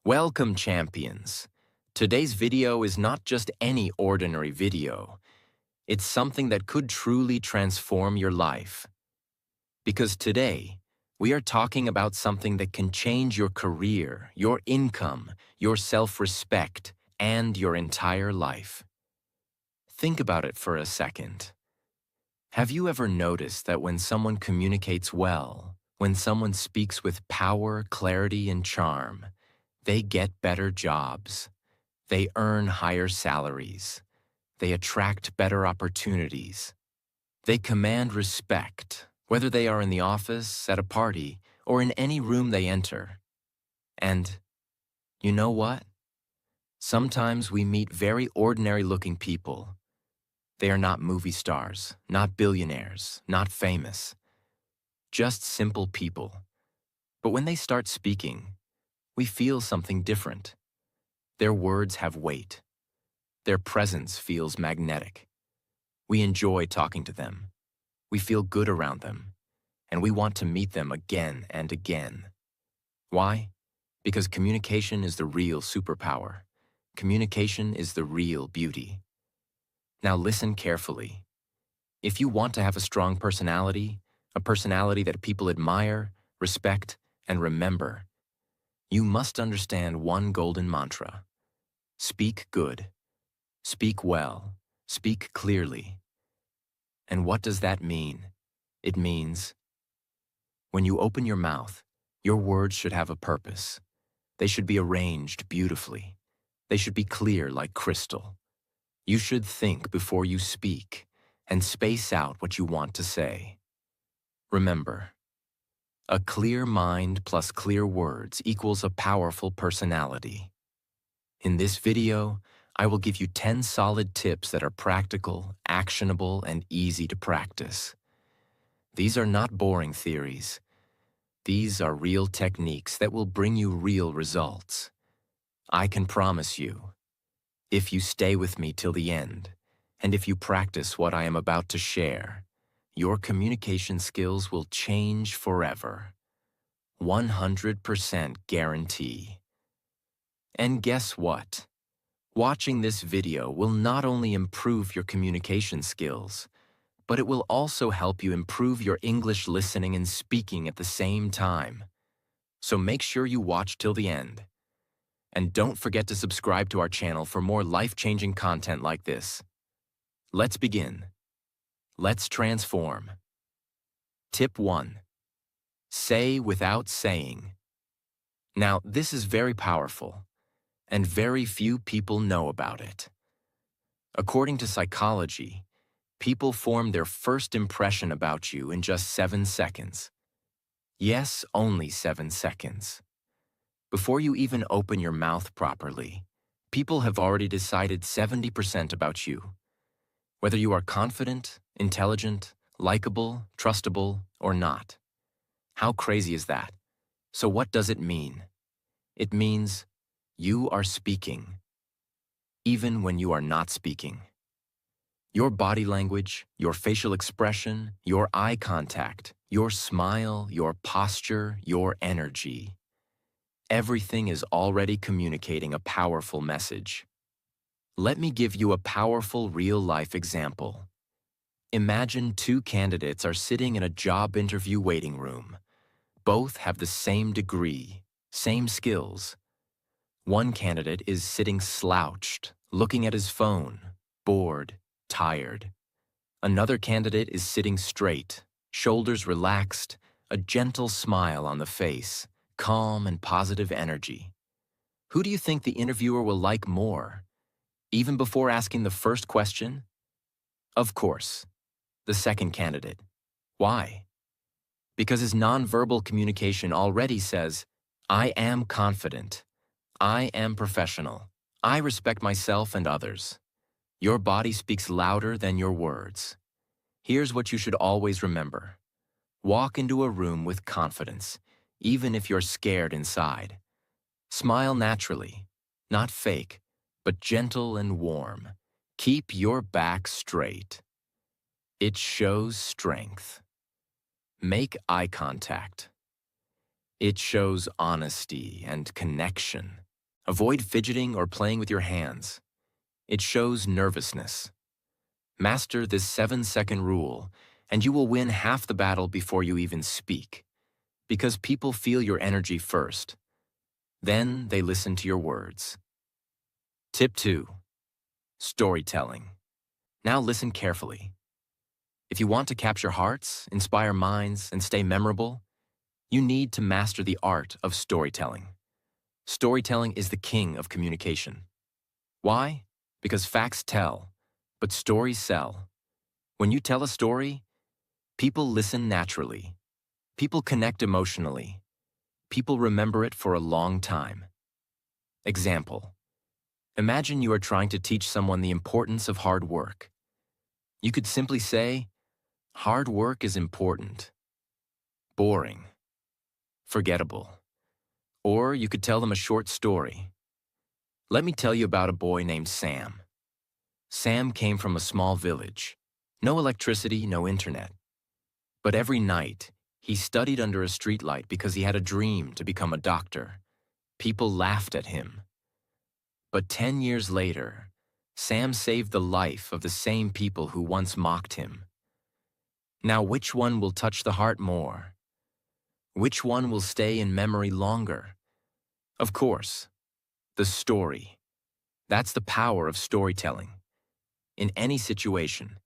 Welcome, champions. Today's video is not just any ordinary video. It's something that could truly transform your life. Because today, we are talking about something that can change your career, your income, your self-respect, and your entire life. Think about it for a second. Have you ever noticed that when someone communicates well, when someone speaks with power, clarity, and charm, they get better jobs, they earn higher salaries, they attract better opportunities, they command respect, whether they are in the office, at a party, or in any room they enter. And you know what? Sometimes we meet very ordinary-looking people. They are not movie stars, not billionaires, not famous, just simple people. But when they start speaking, we feel something different. Their words have weight. Their presence feels magnetic. We enjoy talking to them. We feel good around them. And we want to meet them again and again. Why? Because communication is the real superpower. Communication is the real beauty. Now listen carefully. If you want to have a strong personality, a personality that people admire, respect, and remember, you must understand one golden mantra. Speak good. Speak well. Speak clearly. And what does that mean? It means, when you open your mouth, your words should have a purpose. They should be arranged beautifully. They should be clear like crystal. You should think before you speak and space out what you want to say. Remember, a clear mind plus clear words equals a powerful personality. In this video, I will give you 10 solid tips that are practical, actionable, and easy to practice. These are not boring theories. These are real techniques that will bring you real results. I can promise you, if you stay with me till the end, and if you practice what I am about to share, your communication skills will change forever. 100% guarantee. And guess what? Watching this video will not only improve your communication skills, but it will also help you improve your English listening and speaking at the same time. So make sure you watch till the end. And don't forget to subscribe to our channel for more life-changing content like this. Let's begin. Let's transform. Tip 1. Say without saying. Now, this is very powerful, and very few people know about it. According to psychology, people form their first impression about you in just 7 seconds. Yes, only 7 seconds. Before you even open your mouth properly, people have already decided 70% about you. Whether you are confident, intelligent, likable, trustable, or not. How crazy is that? So what does it mean? It means you are speaking, even when you are not speaking. Your body language, your facial expression, your eye contact, your smile, your posture, your energy. Everything is already communicating a powerful message. Let me give you a powerful real-life example. Imagine 2 candidates are sitting in a job interview waiting room. Both have the same degree, same skills. One candidate is sitting slouched, looking at his phone, bored, tired. Another candidate is sitting straight, shoulders relaxed, a gentle smile on the face, calm and positive energy. Who do you think the interviewer will like more? Even before asking the first question? Of course, the second candidate. Why? Because his nonverbal communication already says, I am confident. I am professional. I respect myself and others. Your body speaks louder than your words. Here's what you should always remember. Walk into a room with confidence, even if you're scared inside. Smile naturally, not fake, but gentle and warm. Keep your back straight. It shows strength. Make eye contact. It shows honesty and connection. Avoid fidgeting or playing with your hands. It shows nervousness. Master this 7-second rule, and you will win half the battle before you even speak. Because people feel your energy first. Then they listen to your words. Tip 2. Storytelling. Now listen carefully. If you want to capture hearts, inspire minds, and stay memorable, you need to master the art of storytelling. Storytelling is the king of communication. Why? Because facts tell, but stories sell. When you tell a story, people listen naturally. People connect emotionally. People remember it for a long time. Example. Imagine you are trying to teach someone the importance of hard work. You could simply say, hard work is important. Boring. Forgettable. Or you could tell them a short story. Let me tell you about a boy named Sam. Sam came from a small village. No electricity, no internet. But every night, he studied under a streetlight because he had a dream to become a doctor. People laughed at him. But 10 years later, Sam saved the life of the same people who once mocked him. Now, which one will touch the heart more? Which one will stay in memory longer? Of course, the story. That's the power of storytelling. In any situation,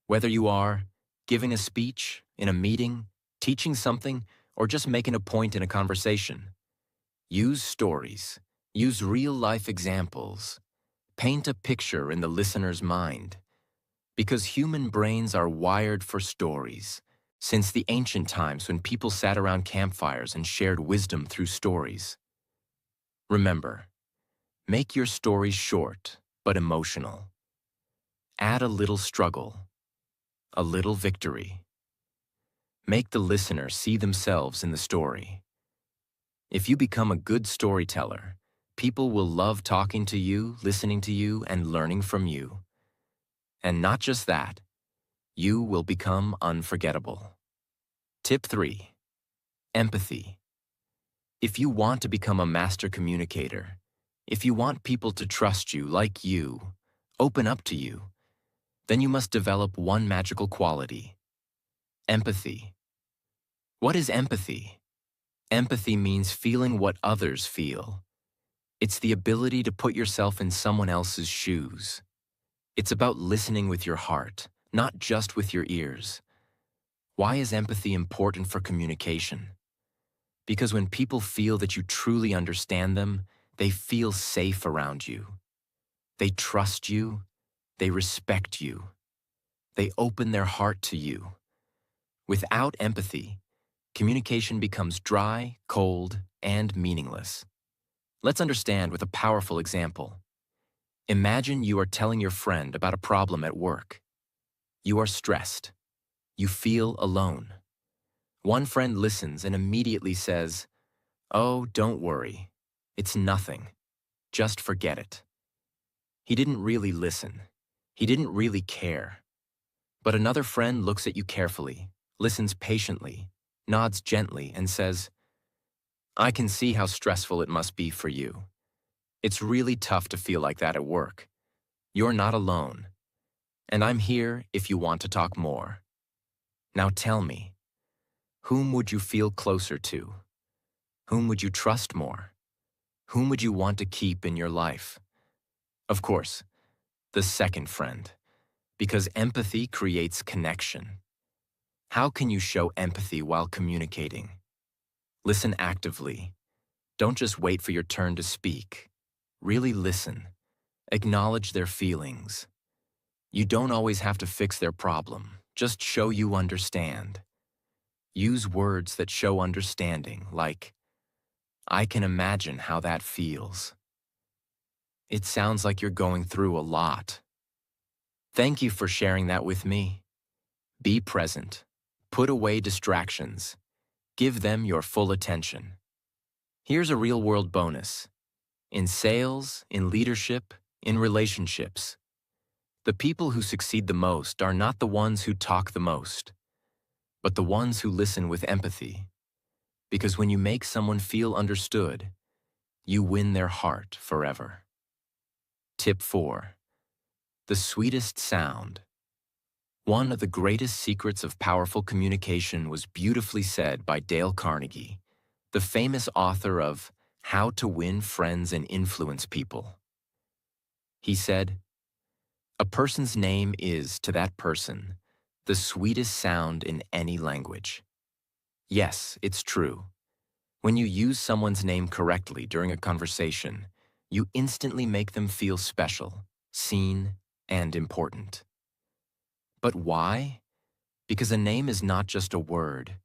whether you are giving a speech, in a meeting, teaching something, or just making a point in a conversation, use stories. Use real-life examples. Paint a picture in the listener's mind. Because human brains are wired for stories. Since the ancient times when people sat around campfires and shared wisdom through stories. Remember, make your stories short but emotional. Add a little struggle, a little victory. Make the listener see themselves in the story. If you become a good storyteller, people will love talking to you, listening to you, and learning from you. And not just that, you will become unforgettable. Tip 3. Empathy. If you want to become a master communicator, if you want people to trust you like you, open up to you, then you must develop one magical quality: empathy. What is empathy? Empathy means feeling what others feel. It's the ability to put yourself in someone else's shoes. It's about listening with your heart, not just with your ears. Why is empathy important for communication? Because when people feel that you truly understand them, they feel safe around you. They trust you. They respect you. They open their heart to you. Without empathy, communication becomes dry, cold, and meaningless. Let's understand with a powerful example. Imagine you are telling your friend about a problem at work. You are stressed. You feel alone. One friend listens and immediately says, "Oh, don't worry. It's nothing. Just forget it." He didn't really listen. He didn't really care. But another friend looks at you carefully, listens patiently, nods gently, and says, "I can see how stressful it must be for you. It's really tough to feel like that at work. You're not alone. And I'm here if you want to talk more. Now tell me, whom would you feel closer to? Whom would you trust more? Whom would you want to keep in your life?" Of course, the second friend, because empathy creates connection. How can you show empathy while communicating? Listen actively. Don't just wait for your turn to speak. Really listen. Acknowledge their feelings. You don't always have to fix their problem. Just show you understand. Use words that show understanding, like, "I can imagine how that feels. It sounds like you're going through a lot. Thank you for sharing that with me." Be present. Put away distractions. Give them your full attention. Here's a real-world bonus. In sales, in leadership, in relationships, the people who succeed the most are not the ones who talk the most, but the ones who listen with empathy. Because when you make someone feel understood, you win their heart forever. Tip 4. The sweetest sound. One of the greatest secrets of powerful communication was beautifully said by Dale Carnegie, the famous author of How to Win Friends and Influence People. He said, "A person's name is, to that person, the sweetest sound in any language." Yes, it's true. When you use someone's name correctly during a conversation, you instantly make them feel special, seen, and important. But why? Because a name is not just a word.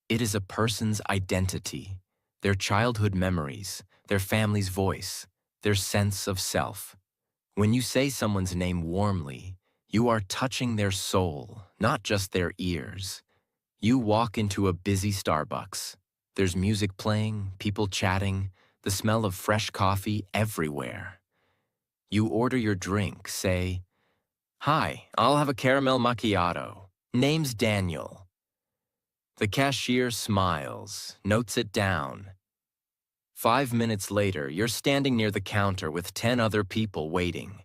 It is a person's identity, their childhood memories, their family's voice, their sense of self. When you say someone's name warmly, you are touching their soul, not just their ears. You walk into a busy Starbucks. There's music playing, people chatting, the smell of fresh coffee everywhere. You order your drink, say, "Hi, I'll have a caramel macchiato. Name's Daniel." The cashier smiles, notes it down. 5 minutes later, you're standing near the counter with 10 other people waiting.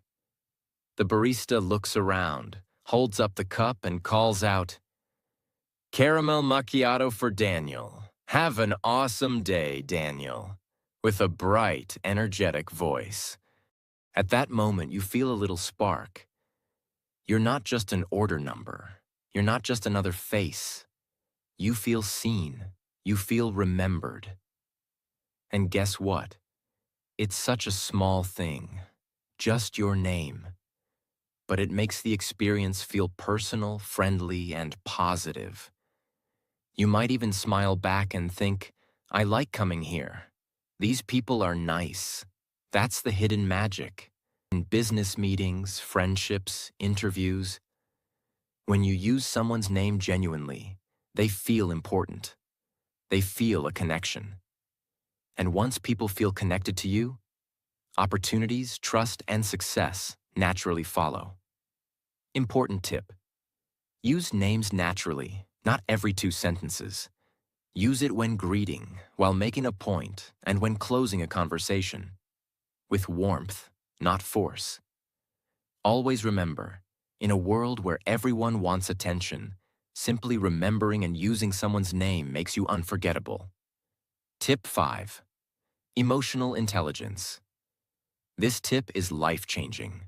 The barista looks around, holds up the cup, and calls out, "Caramel macchiato for Daniel. Have an awesome day, Daniel," with a bright, energetic voice. At that moment, you feel a little spark. You're not just an order number. You're not just another face. You feel seen. You feel remembered. And guess what? It's such a small thing. Just your name. But it makes the experience feel personal, friendly, and positive. You might even smile back and think, "I like coming here. These people are nice." That's the hidden magic. In business meetings, friendships, interviews, when you use someone's name genuinely, they feel important. They feel a connection. And once people feel connected to you, opportunities, trust, and success naturally follow. Important tip: use names naturally, not every 2 sentences. Use it when greeting, while making a point, and when closing a conversation. With warmth, not force. Always remember, in a world where everyone wants attention, simply remembering and using someone's name makes you unforgettable. Tip 5. Emotional intelligence. This tip is life-changing.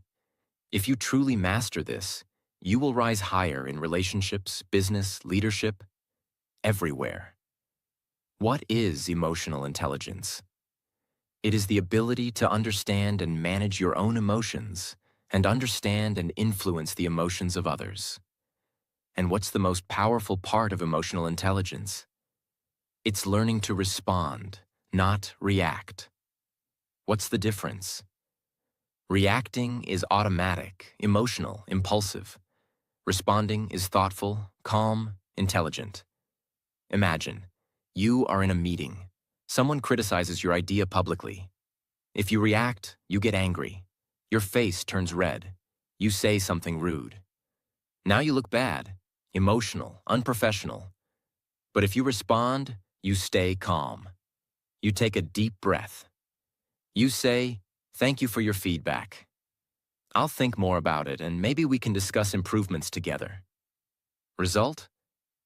If you truly master this, you will rise higher in relationships, business, leadership, everywhere. What is emotional intelligence? It is the ability to understand and manage your own emotions, and understand and influence the emotions of others. And what's the most powerful part of emotional intelligence? It's learning to respond, not react. What's the difference? Reacting is automatic, emotional, impulsive. Responding is thoughtful, calm, intelligent. Imagine, you are in a meeting. Someone criticizes your idea publicly. If you react, you get angry. Your face turns red. You say something rude. Now you look bad, emotional, unprofessional. But if you respond, you stay calm. You take a deep breath. You say, "Thank you for your feedback. I'll think more about it, and maybe we can discuss improvements together." Result?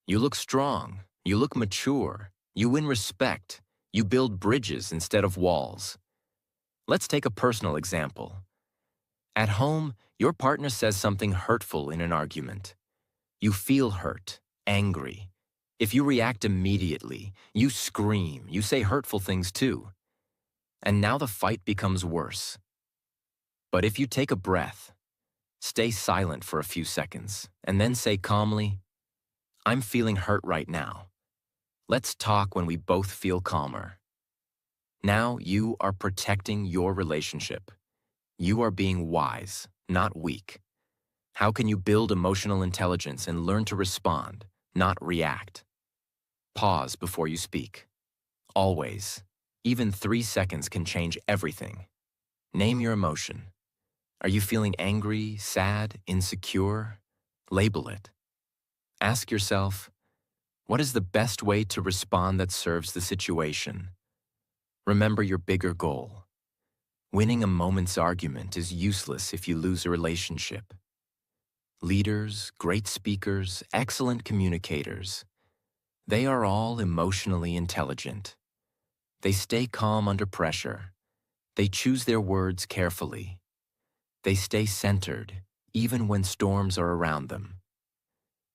You look strong. You look mature. You win respect. You build bridges instead of walls. Let's take a personal example. At home, your partner says something hurtful in an argument. You feel hurt, angry. If you react immediately, you scream, you say hurtful things too. And now the fight becomes worse. But if you take a breath, stay silent for a few seconds, and then say calmly, "I'm feeling hurt right now. Let's talk when we both feel calmer." Now you are protecting your relationship. You are being wise, not weak. How can you build emotional intelligence and learn to respond, not react? Pause before you speak. Always. Even 3 seconds can change everything. Name your emotion. Are you feeling angry, sad, insecure? Label it. Ask yourself, what is the best way to respond that serves the situation? Remember your bigger goal. Winning a moment's argument is useless if you lose a relationship. Leaders, great speakers, excellent communicators, they are all emotionally intelligent. They stay calm under pressure. They choose their words carefully. They stay centered, even when storms are around them.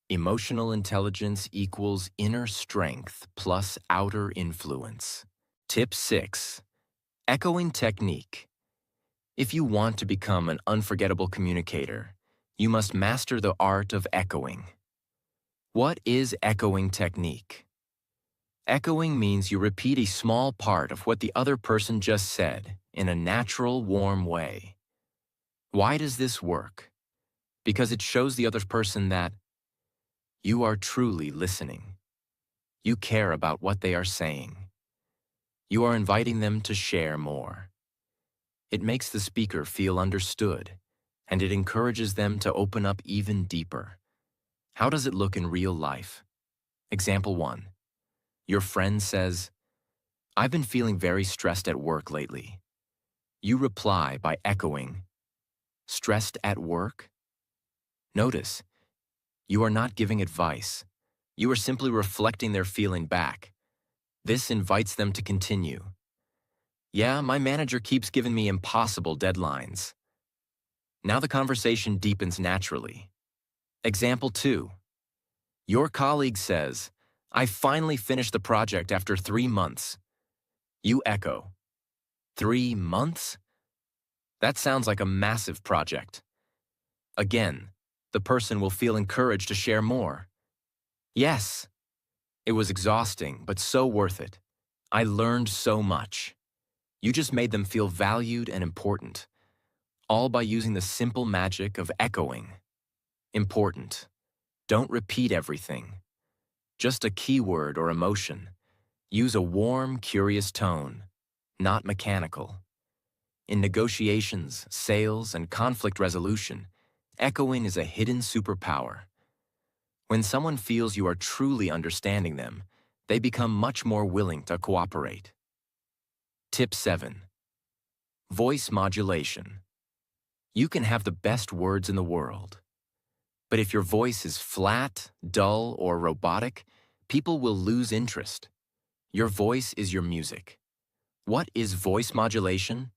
Emotional intelligence equals inner strength plus outer influence. Tip 6. Echoing technique. If you want to become an unforgettable communicator, you must master the art of echoing. What is echoing technique? Echoing means you repeat a small part of what the other person just said in a natural, warm way. Why does this work? Because it shows the other person that you are truly listening. You care about what they are saying. You are inviting them to share more. It makes the speaker feel understood, and it encourages them to open up even deeper. How does it look in real life? Example 1. Your friend says, "I've been feeling very stressed at work lately." You reply by echoing, "Stressed at work?" Notice, you are not giving advice. You are simply reflecting their feeling back. This invites them to continue. "Yeah, my manager keeps giving me impossible deadlines." Now the conversation deepens naturally. Example 2. Your colleague says, "I finally finished the project after 3 months." You echo, "3 months? That sounds like a massive project." Again, the person will feel encouraged to share more. "Yes, it was exhausting, but so worth it. I learned so much." You just made them feel valued and important, all by using the simple magic of echoing. Important. Don't repeat everything. Just a keyword or emotion. Use a warm, curious tone, not mechanical. In negotiations, sales, and conflict resolution, echoing is a hidden superpower. When someone feels you are truly understanding them, they become much more willing to cooperate. Tip 7. Voice modulation. You can have the best words in the world, but if your voice is flat, dull, or robotic, people will lose interest. Your voice is your music. What is voice modulation?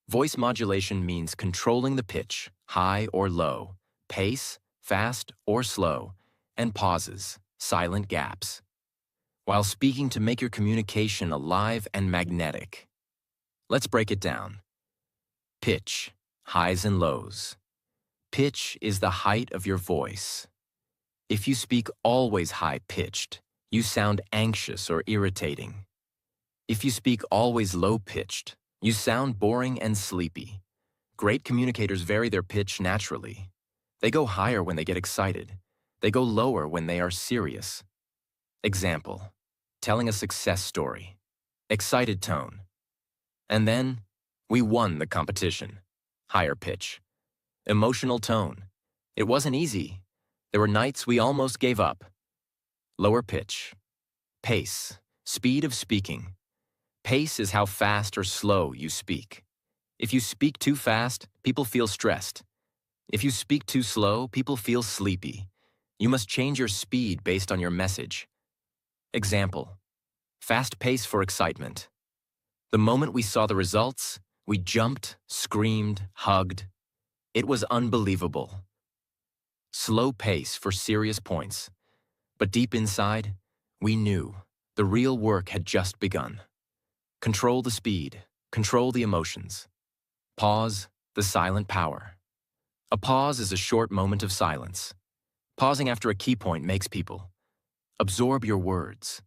Voice modulation means controlling the pitch, high or low, pace, fast or slow, and pauses, silent gaps, while speaking to make your communication alive and magnetic. Let's break it down. Pitch, highs and lows. Pitch is the height of your voice. If you speak always high-pitched, you sound anxious or irritating. If you speak always low-pitched, you sound boring and sleepy. Great communicators vary their pitch naturally. They go higher when they get excited. They go lower when they are serious. Example, telling a success story. Excited tone. And then, we won the competition. Higher pitch. Emotional tone. It wasn't easy. There were nights we almost gave up. Lower pitch. Pace. Speed of speaking. Pace is how fast or slow you speak. If you speak too fast, people feel stressed. If you speak too slow, people feel sleepy. You must change your speed based on your message. Example, fast pace for excitement. The moment we saw the results, we jumped, screamed, hugged. It was unbelievable. Slow pace for serious points. But deep inside, we knew the real work had just begun. Control the speed, control the emotions. Pause, the silent power. A pause is a short moment of silence. Pausing after a key point makes people absorb your words,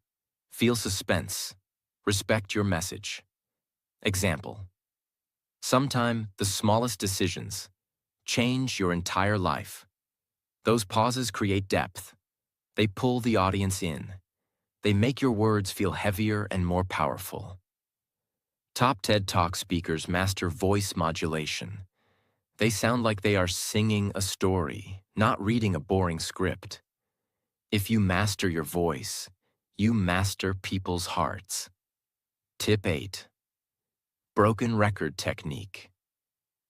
feel suspense, respect your message. Example, sometime the smallest decisions change your entire life. Those pauses create depth. They pull the audience in. They make your words feel heavier and more powerful. Top TED Talk speakers master voice modulation. They sound like they are singing a story, not reading a boring script. If you master your voice, you master people's hearts. Tip 8. Broken record technique.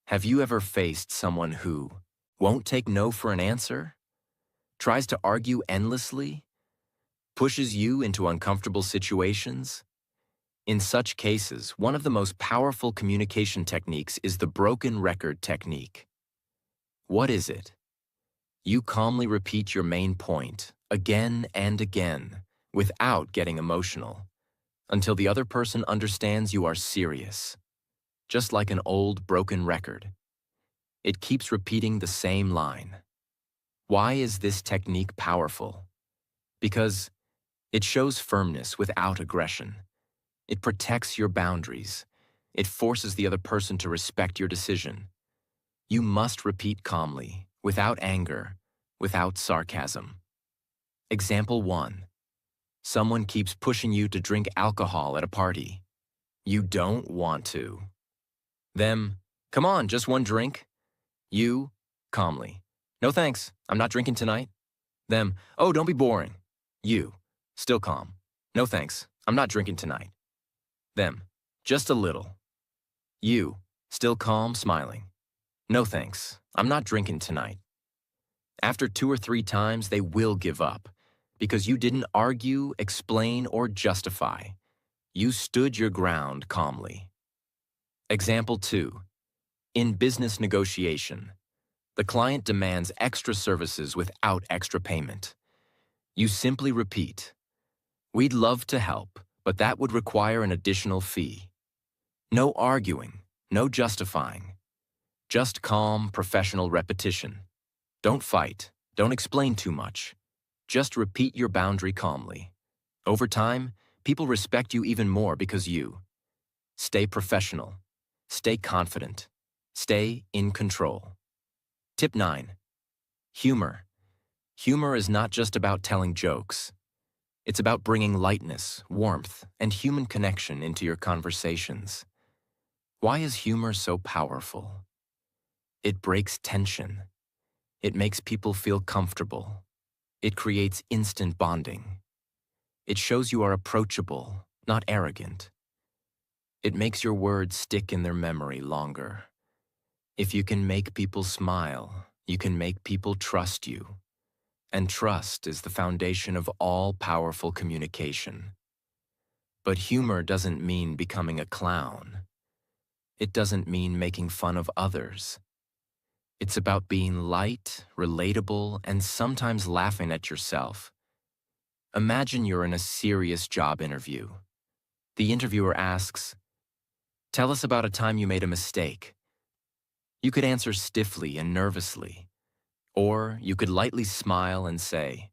Have you ever faced someone who won't take no for an answer, tries to argue endlessly, pushes you into uncomfortable situations? In such cases, one of the most powerful communication techniques is the broken record technique. What is it? You calmly repeat your main point again and again without getting emotional until the other person understands you are serious. Just like an old broken record, it keeps repeating the same line. Why is this technique powerful? Because it shows firmness without aggression. It protects your boundaries. It forces the other person to respect your decision. You must repeat calmly, without anger, without sarcasm. Example 1. Someone keeps pushing you to drink alcohol at a party. You don't want to. Them, come on, just one drink. You, calmly, no thanks, I'm not drinking tonight. Them, oh, don't be boring. You, still calm, no thanks, I'm not drinking tonight. Them, just a little. You, still calm, smiling. No thanks, I'm not drinking tonight. After 2 or 3 times, they will give up because you didn't argue, explain, or justify. You stood your ground calmly. Example 2. In business negotiation, the client demands extra services without extra payment. You simply repeat, "We'd love to help, but that would require an additional fee." No arguing, no justifying. Just calm, professional repetition. Don't fight, don't explain too much. Just repeat your boundary calmly. Over time, people respect you even more because you stay professional, stay confident, stay in control. Tip 9. Humor. Humor is not just about telling jokes. It's about bringing lightness, warmth, and human connection into your conversations. Why is humor so powerful? It breaks tension. It makes people feel comfortable. It creates instant bonding. It shows you are approachable, not arrogant. It makes your words stick in their memory longer. If you can make people smile, you can make people trust you. And trust is the foundation of all powerful communication. But humor doesn't mean becoming a clown. It doesn't mean making fun of others. It's about being light, relatable, and sometimes laughing at yourself. Imagine you're in a serious job interview. The interviewer asks, "Tell us about a time you made a mistake." You could answer stiffly and nervously, or you could lightly smile and say,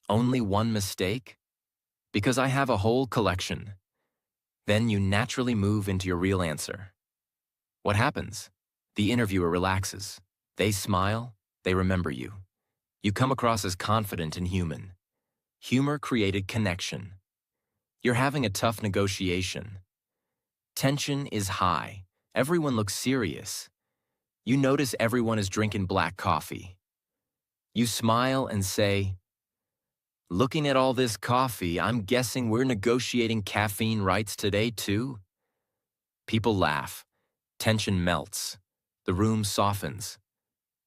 "Only one mistake? Because I have a whole collection." Then you naturally move into your real answer. What happens? The interviewer relaxes. They smile, they remember you. You come across as confident and human. Humor created connection. You're having a tough negotiation. Tension is high. Everyone looks serious. You notice everyone is drinking black coffee. You smile and say, "Looking at all this coffee, I'm guessing we're negotiating caffeine rights today too?" People laugh. Tension melts. The room softens.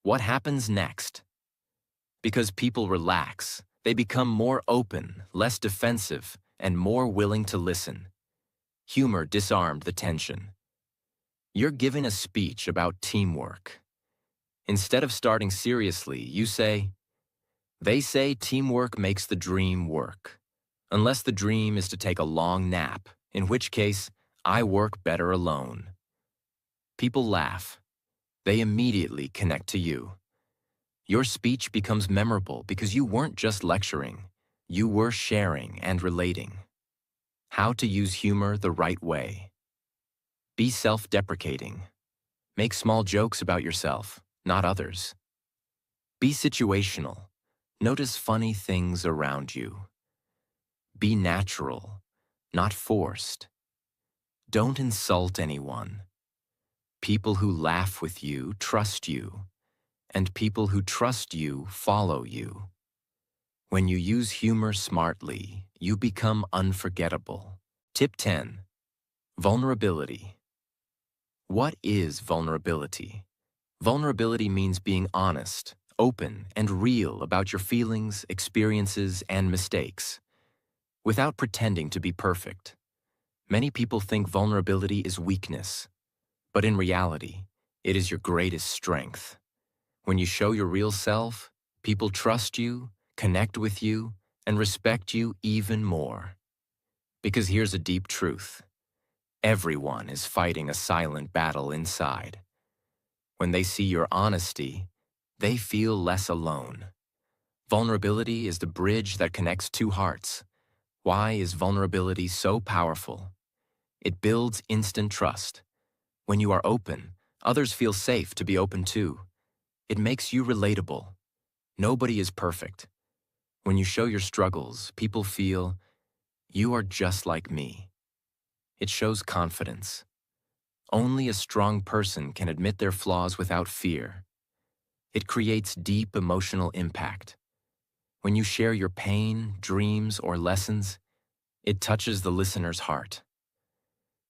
What happens next? Because people relax, they become more open, less defensive, and more willing to listen. Humor disarmed the tension. You're giving a speech about teamwork. Instead of starting seriously, you say, "They say teamwork makes the dream work. Unless the dream is to take a long nap, in which case, I work better alone." People laugh. They immediately connect to you. Your speech becomes memorable because you weren't just lecturing. You were sharing and relating. How to use humor the right way. Be self-deprecating. Make small jokes about yourself, not others. Be situational. Notice funny things around you. Be natural, not forced. Don't insult anyone. People who laugh with you trust you, and people who trust you follow you. When you use humor smartly, you become unforgettable. Tip 10. Vulnerability. What is vulnerability? Vulnerability means being honest, open, and real about your feelings, experiences, and mistakes, without pretending to be perfect. Many people think vulnerability is weakness, but in reality, it is your greatest strength. When you show your real self, people trust you, connect with you, and respect you even more. Because here's a deep truth. Everyone is fighting a silent battle inside. When they see your honesty, they feel less alone. Vulnerability is the bridge that connects two hearts. Why is vulnerability so powerful? It builds instant trust. When you are open, others feel safe to be open too. It makes you relatable. Nobody is perfect. When you show your struggles, people feel, you are just like me. It shows confidence. Only a strong person can admit their flaws without fear. It creates deep emotional impact. When you share your pain, dreams, or lessons, it touches the listener's heart.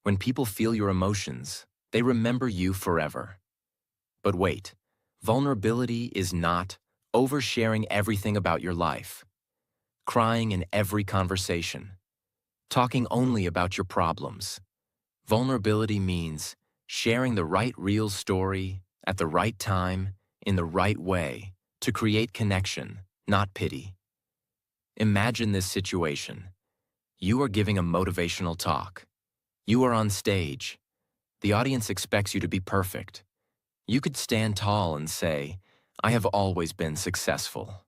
When people feel your emotions, they remember you forever. But wait, vulnerability is not oversharing everything about your life, crying in every conversation, talking only about your problems. Vulnerability means sharing the right real story at the right time, in the right way, to create connection, not pity. Imagine this situation. You are giving a motivational talk. You are on stage. The audience expects you to be perfect. You could stand tall and say, I have always been successful.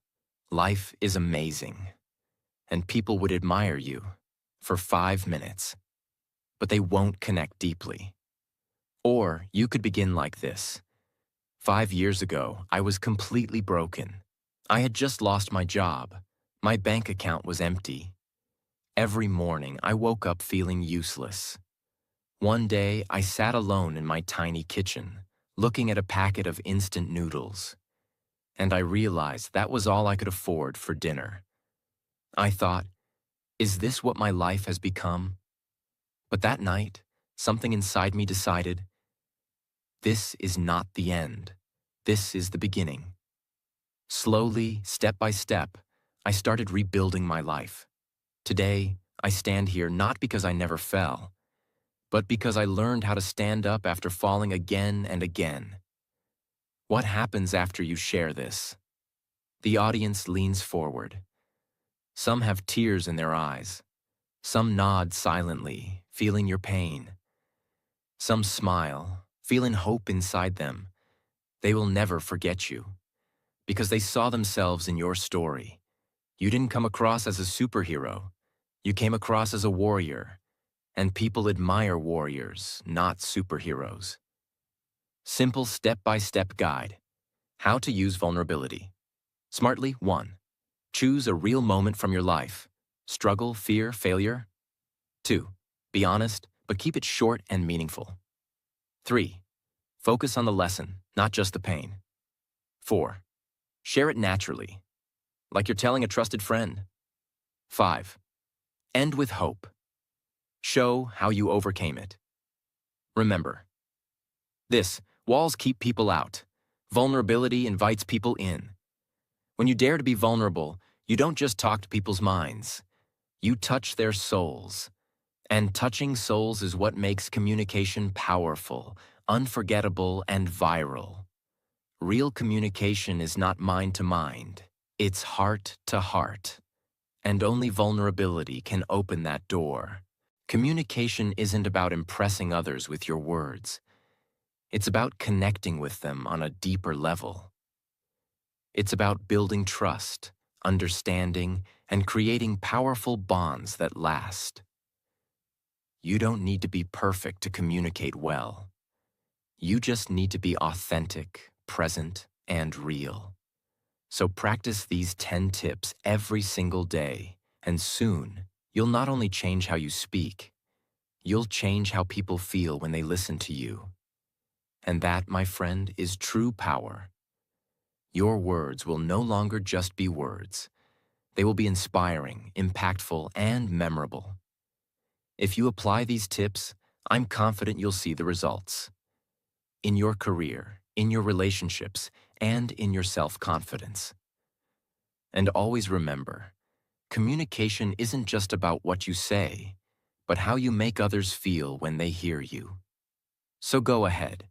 Life is amazing. And people would admire you for 5 minutes, but they won't connect deeply. Or you could begin like this. 5 years ago, I was completely broken. I had just lost my job. My bank account was empty. Every morning, I woke up feeling useless. One day, I sat alone in my tiny kitchen, looking at a packet of instant noodles. And I realized that was all I could afford for dinner. I thought, is this what my life has become? But that night, something inside me decided, this is not the end. This is the beginning. Slowly, step by step, I started rebuilding my life. Today, I stand here not because I never fell, but because I learned how to stand up after falling again and again. What happens after you share this? The audience leans forward. Some have tears in their eyes. Some nod silently, feeling your pain. Some smile, feeling hope inside them. They will never forget you, because they saw themselves in your story. You didn't come across as a superhero. You came across as a warrior, and people admire warriors, not superheroes. Simple step-by-step guide. How to use vulnerability. Smartly, 1. Choose a real moment from your life. Struggle, fear, failure. 2. Be honest, but keep it short and meaningful. 3. Focus on the lesson, not just the pain. 4. Share it naturally, like you're telling a trusted friend. 5. End with hope. Show how you overcame it. Remember, walls keep people out. Vulnerability invites people in. When you dare to be vulnerable, you don't just talk to people's minds. You touch their souls. And touching souls is what makes communication powerful, unforgettable, and viral. Real communication is not mind to mind. It's heart to heart. And only vulnerability can open that door. Communication isn't about impressing others with your words. It's about connecting with them on a deeper level. It's about building trust, understanding, and creating powerful bonds that last. You don't need to be perfect to communicate well. You just need to be authentic, present, and real. So practice these 10 tips every single day, and soon, you'll not only change how you speak, you'll change how people feel when they listen to you. And that, my friend, is true power. Your words will no longer just be words. They will be inspiring, impactful, and memorable. If you apply these tips, I'm confident you'll see the results. in your career, in your relationships, and in your self-confidence. And always remember, communication isn't just about what you say, but how you make others feel when they hear you. So go ahead.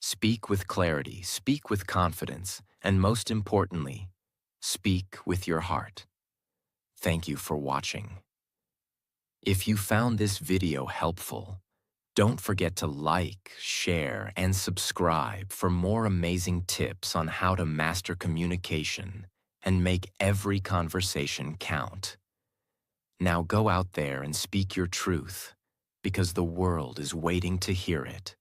Speak with clarity, speak with confidence, and most importantly, speak with your heart. Thank you for watching. If you found this video helpful, don't forget to like, share, and subscribe for more amazing tips on how to master communication and make every conversation count. Now go out there and speak your truth, because the world is waiting to hear it.